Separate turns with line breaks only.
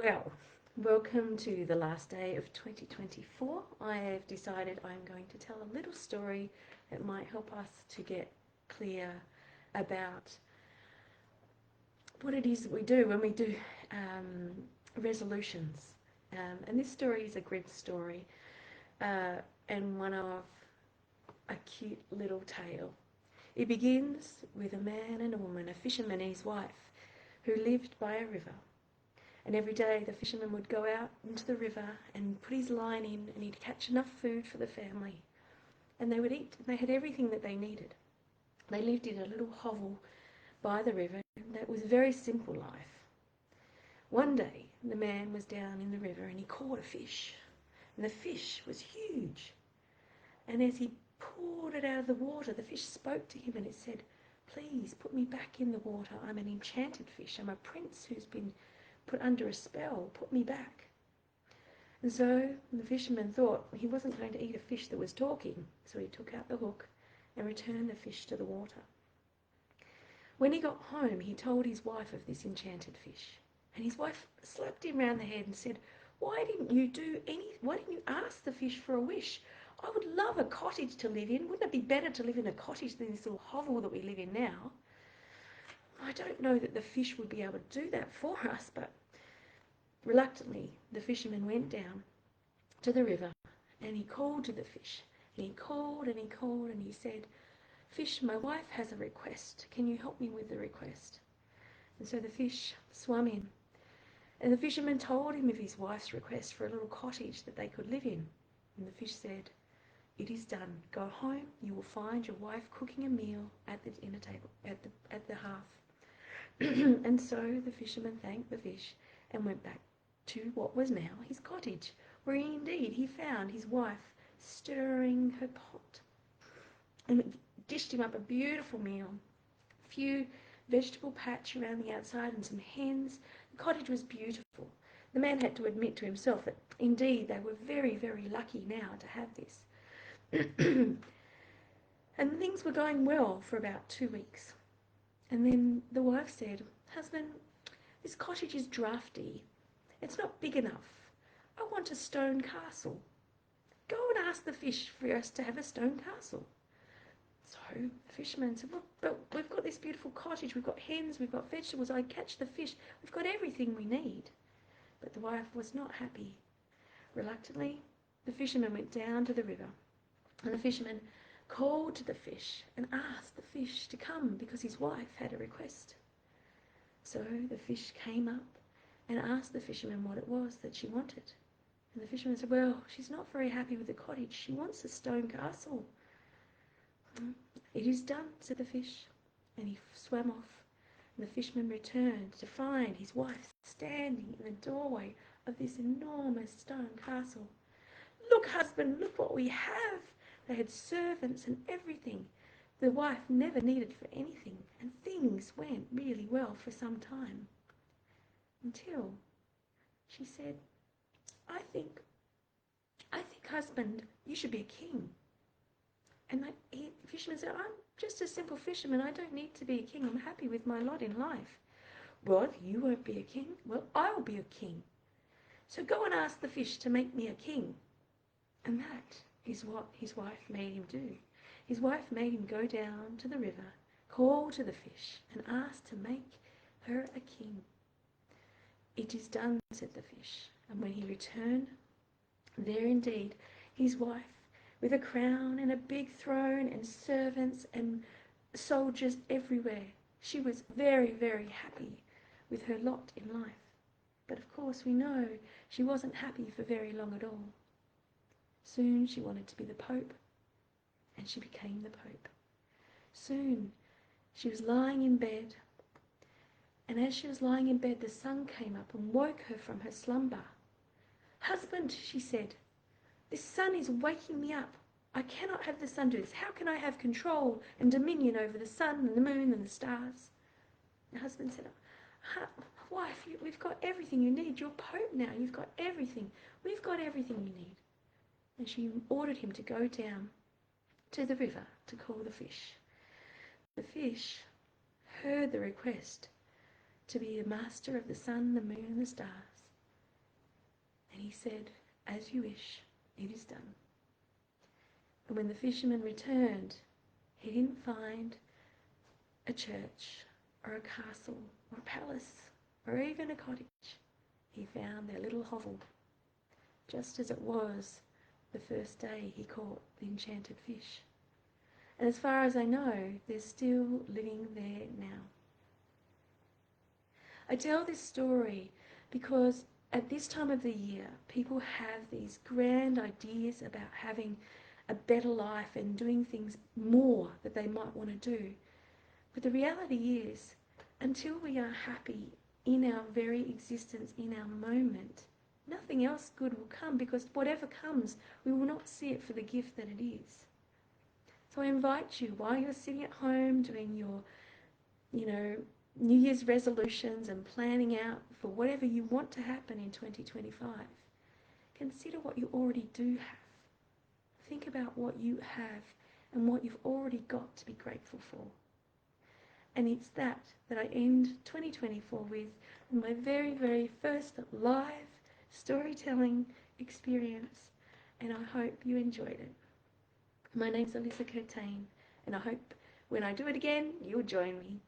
Well, welcome to the last day of 2024. I have decided I'm going to tell a little story that might help us to get clear about what it is that we do when we do resolutions. And this story is a Grimm story and one of a cute little tale. It begins with a man and a woman, a fisherman and his wife, who lived by a river. And every day the fisherman would go out into the river and put his line in, and he'd catch enough food for the family. And they would eat. They had everything that they needed. They lived in a little hovel by the river. That was a very simple life. One day the man was down in the river and he caught a fish. And the fish was huge. And as he poured it out of the water, the fish spoke to him and it said, "Please put me back in the water. I'm an enchanted fish. I'm a prince who's been put under a spell, put me back." And so the fisherman thought he wasn't going to eat a fish that was talking, so he took out the hook and returned the fish to the water. When he got home, he told his wife of this enchanted fish, and his wife slapped him round the head and said, why didn't you ask the fish for a wish? I would love a cottage to live in. Wouldn't it be better to live in a cottage than this little hovel that we live in now? I don't know that the fish would be able to do that for us, but reluctantly the fisherman went down to the river and he called to the fish. And he called and he called and he said, "Fish, my wife has a request. Can you help me with the request?" And so the fish swam in. And the fisherman told him of his wife's request for a little cottage that they could live in. And the fish said, "It is done. Go home. You will find your wife cooking a meal at the dinner table, at the hearth." And so the fisherman thanked the fish and went back to what was now his cottage, where he found his wife stirring her pot and dished him up a beautiful meal, a few vegetable patch around the outside and some hens. The cottage was beautiful. The man had to admit to himself that indeed they were very, very lucky now to have this. And things were going well for about 2 weeks. And then the wife said, "Husband, this cottage is drafty. It's not big enough. I want a stone castle. Go and ask the fish for us to have a stone castle." So the fisherman said, "Well, but we've got this beautiful cottage. We've got hens, we've got vegetables. I catch the fish. We've got everything we need." But the wife was not happy. Reluctantly, the fisherman went down to the river. And the fisherman called to the fish and asked the fish to come because his wife had a request. So the fish came up and asked the fisherman what it was that she wanted. And the fisherman said, "Well, she's not very happy with the cottage. She wants a stone castle." "It is done," said the fish. And he swam off. And the fisherman returned to find his wife standing in the doorway of this enormous stone castle. "Look, husband, look what we have." They had servants and everything. The wife never needed for anything, and things went really well for some time. Until she said, I think, husband, you should be a king." And the fisherman said, "I'm just a simple fisherman. I don't need to be a king. I'm happy with my lot in life." "What, you won't be a king? Well, I will be a king. So go and ask the fish to make me a king." And that is what his wife made him do. His wife made him go down to the river, call to the fish, and ask to make her a king. "It is done," said the fish. And when he returned, there indeed his wife, with a crown and a big throne and servants and soldiers everywhere. She was very, very happy with her lot in life. But of course we know she wasn't happy for very long at all. Soon she wanted to be the Pope, and she became the Pope. Soon she was lying in bed, and as she was lying in bed, the sun came up and woke her from her slumber. "Husband," she said, "this sun is waking me up. I cannot have the sun do this. How can I have control and dominion over the sun and the moon and the stars?" The husband said, "Wife, we've got everything you need. You're Pope now. You've got everything. We've got everything you need." And she ordered him to go down to the river to call the fish. The fish heard the request to be the master of the sun, the moon, and the stars. And he said, "As you wish, it is done." And when the fisherman returned, he didn't find a church or a castle or a palace or even a cottage. He found their little hovel, just as it was the first day he caught the enchanted fish. And as far as I know, they're still living there now. I tell this story because at this time of the year, people have these grand ideas about having a better life and doing things more that they might want to do. But the reality is, until we are happy in our very existence, in our moment, nothing else good will come, because whatever comes, we will not see it for the gift that it is. So I invite you, while you're sitting at home doing your, New Year's resolutions and planning out for whatever you want to happen in 2025, consider what you already do have. Think about what you have and what you've already got to be grateful for. And it's that I end 2024 with my very, very first live storytelling experience, and I hope you enjoyed it. My name's Alyssa Curtain, and I hope when I do it again, you'll join me.